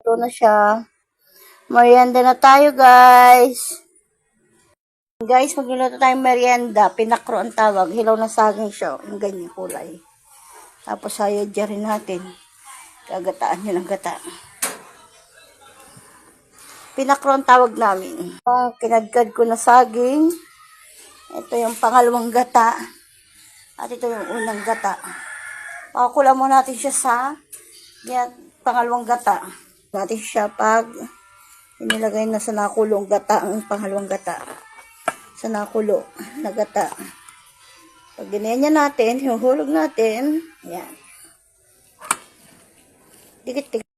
Ito na siya. Merienda na tayo, guys. Guys, magluluto tayong merienda. Pinakro ang tawag. Hilaw na saging siya. Yung ganyan kulay. Tapos sayodya rin natin. Gagataan yun ang gata. Pinakro ang tawag namin. Kinadkad ko na saging. Ito yung pangalawang gata. At ito yung unang gata. Pakukulang mo natin siya sa pangalawang gata. Natin siya pag inilagay na sa nakulong gata ang pangalawang gata. Sa nakulo na gata. Pag ganyan natin, huhulog natin. Yan. Dikit-dikit.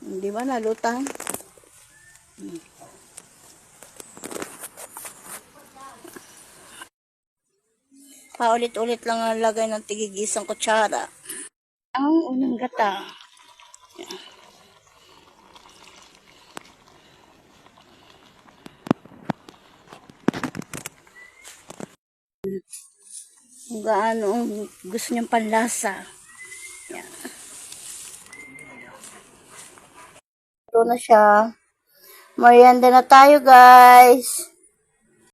Di ba nalutang? Paulit-ulit lang ang lagay ng tigigisang kutsara. Ang unang gata. Kung gaano ang gusto niyang panlasa. Yan. Ito na siya. Merienda na tayo, guys.